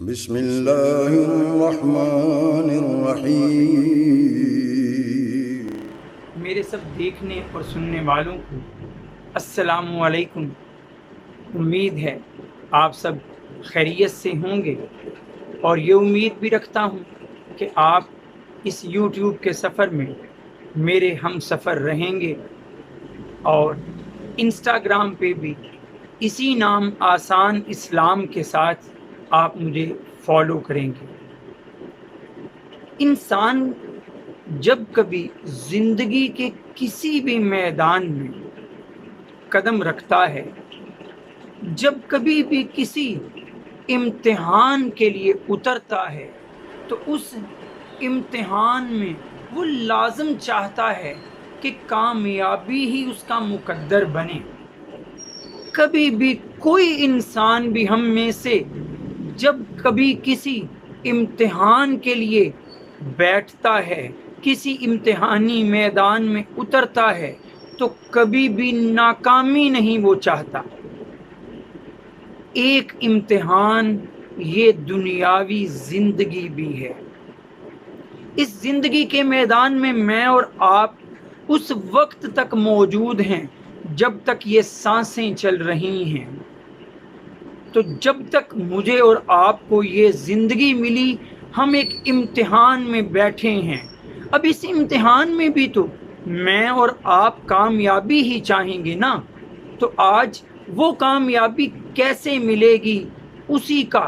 بسم اللہ الرحمن الرحیم۔ میرے سب دیکھنے اور سننے والوں کو السلام علیکم۔ امید ہے آپ سب خیریت سے ہوں گے، اور یہ امید بھی رکھتا ہوں کہ آپ اس یوٹیوب کے سفر میں میرے ہم سفر رہیں گے، اور انسٹاگرام پہ بھی اسی نام آسان اسلام کے ساتھ آپ مجھے فالو کریں گے۔ انسان جب کبھی زندگی کے کسی بھی میدان میں قدم رکھتا ہے، جب کبھی بھی کسی امتحان کے لیے اترتا ہے، تو اس امتحان میں وہ لازم چاہتا ہے کہ کامیابی ہی اس کا مقدر بنے۔ کبھی بھی کوئی انسان بھی ہم میں سے جب کبھی کسی امتحان کے لیے بیٹھتا ہے، کسی امتحانی میدان میں اترتا ہے، تو کبھی بھی ناکامی نہیں وہ چاہتا۔ ایک امتحان یہ دنیاوی زندگی بھی ہے۔ اس زندگی کے میدان میں میں اور آپ اس وقت تک موجود ہیں جب تک یہ سانسیں چل رہی ہیں۔ تو جب تک مجھے اور آپ کو یہ زندگی ملی، ہم ایک امتحان میں بیٹھے ہیں۔ اب اس امتحان میں بھی تو میں اور آپ کامیابی ہی چاہیں گے نا۔ تو آج وہ کامیابی کیسے ملے گی، اسی کا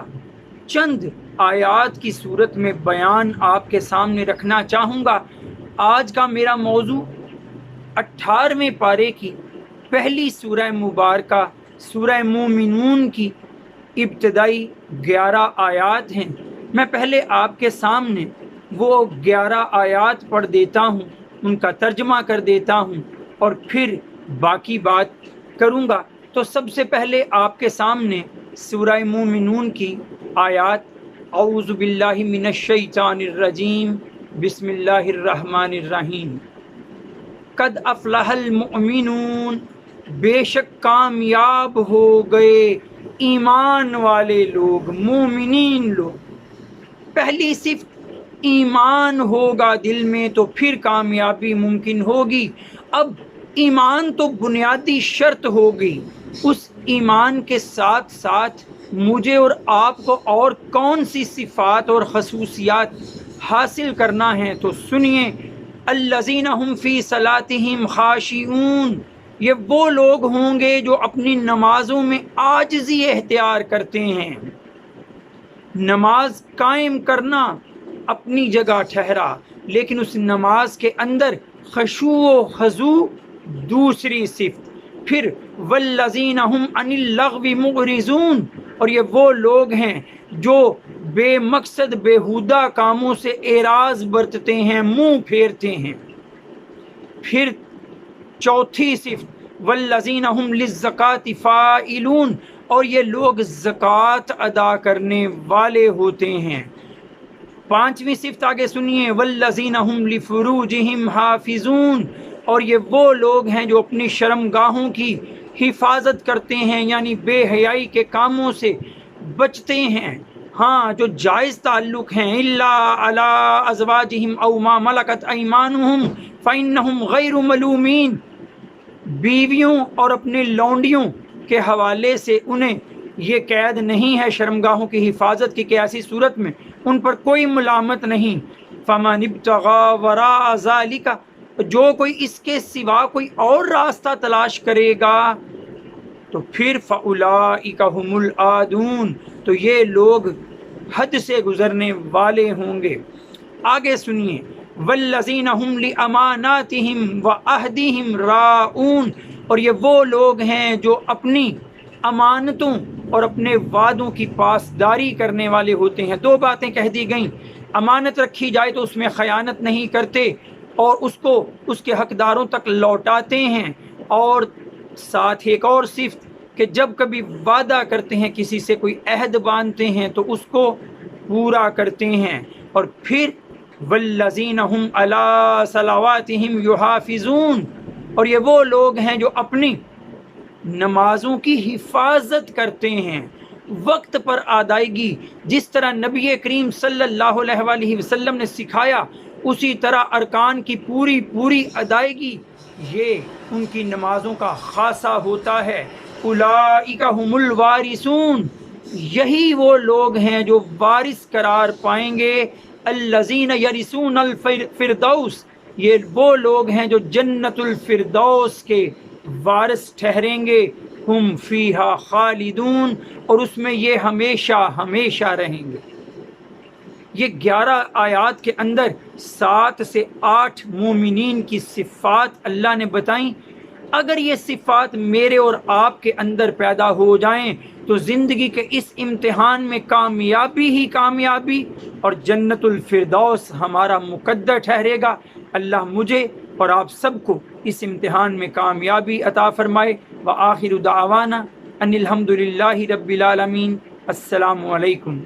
چند آیات کی صورت میں بیان آپ کے سامنے رکھنا چاہوں گا۔ آج کا میرا موضوع 18ویں پارے کی پہلی سورہ مبارکہ سورہ مومنون کی ابتدائی 11 آیات ہیں۔ میں پہلے آپ کے سامنے وہ 11 آیات پڑھ دیتا ہوں، ان کا ترجمہ کر دیتا ہوں، اور پھر باقی بات کروں گا۔ تو سب سے پہلے آپ کے سامنے سورہ مومنون کی آیات۔ اعوذ باللہ من الشیطان الرجیم، بسم اللہ الرحمن الرحیم۔ قد افلح المؤمنون، بے شک کامیاب ہو گئے ایمان والے لوگ، مومنین لوگ۔ پہلی صفت ایمان ہوگا دل میں تو پھر کامیابی ممکن ہوگی۔ اب ایمان تو بنیادی شرط ہوگی، اس ایمان کے ساتھ ساتھ مجھے اور آپ کو اور کون سی صفات اور خصوصیات حاصل کرنا ہے، تو سنیے۔ الذین هم فی صلاتہم خاشعون، یہ وہ لوگ ہوں گے جو اپنی نمازوں میں عاجزی اختیار کرتے ہیں۔ نماز قائم کرنا اپنی جگہ ٹھہرا، لیکن اس نماز کے اندر خشوع و خضوع دوسری صفت۔ پھر والذین هم عن اللغو معرضون، اور یہ وہ لوگ ہیں جو بے مقصد بیہودہ کاموں سے اعراض برتتے ہیں، منہ پھیرتے ہیں۔ پھر چوتھی صفت والذین هم للزکاۃ فاعلون، اور یہ لوگ زکوٰۃ ادا کرنے والے ہوتے ہیں۔ پانچویں صفت آگے سنیے، والذین هم لفروجہم حافظون، اور یہ وہ لوگ ہیں جو اپنی شرمگاہوں کی حفاظت کرتے ہیں، یعنی بے حیائی کے کاموں سے بچتے ہیں۔ ہاں، جو جائز تعلق ہیں، الا علی ازواجہم او ما ملکت ایمانہم فانہم غیر ملومین، بیویوں اور اپنے لونڈیوں کے حوالے سے انہیں یہ قید نہیں ہے شرمگاہوں کی حفاظت کی کہ ایسی صورت میں ان پر کوئی ملامت نہیں۔ فمن ابتغى وراء ذلك، جو کوئی اس کے سوا کوئی اور راستہ تلاش کرے گا، تو پھر فاولئک هم العادون، تو یہ لوگ حد سے گزرنے والے ہوں گے۔ آگے سنیے، والذین هم لاماناتہم وعہدہم راعون، اور یہ وہ لوگ ہیں جو اپنی امانتوں اور اپنے وعدوں کی پاسداری کرنے والے ہوتے ہیں۔ دو باتیں کہہ دی گئیں، امانت رکھی جائے تو اس میں خیانت نہیں کرتے اور اس کو اس کے حقداروں تک لوٹاتے ہیں، اور ساتھ ایک اور صفت کہ جب کبھی وعدہ کرتے ہیں، کسی سے کوئی عہد باندھتے ہیں تو اس کو پورا کرتے ہیں۔ اور پھر والذین هم علی صلواتہم یحافظون، اور یہ وہ لوگ ہیں جو اپنی نمازوں کی حفاظت کرتے ہیں۔ وقت پر ادائیگی، جس طرح نبی کریم صلی اللہ علیہ وآلہ وسلم نے سکھایا اسی طرح ارکان کی پوری ادائیگی، یہ ان کی نمازوں کا خاصہ ہوتا ہے۔ اولئک هم الوارثون، یہی وہ لوگ ہیں جو وارث قرار پائیں گے۔ الذین یرثون الفردوس، یہ وہ لوگ ہیں جو جنت الفردوس کے وارث ٹھہریں گے۔ ہم فیہا خالدون، اور اس میں یہ ہمیشہ رہیں گے۔ یہ 11 آیات کے اندر 7 سے 8 مومنین کی صفات اللہ نے بتائیں۔ اگر یہ صفات میرے اور آپ کے اندر پیدا ہو جائیں تو زندگی کے اس امتحان میں کامیابی ہی کامیابی، اور جنت الفردوس ہمارا مقدر ٹھہرے گا۔ اللہ مجھے اور آپ سب کو اس امتحان میں کامیابی عطا فرمائے۔ وآخر دعوانا ان الحمد للہ رب العالمین۔ السلام علیکم۔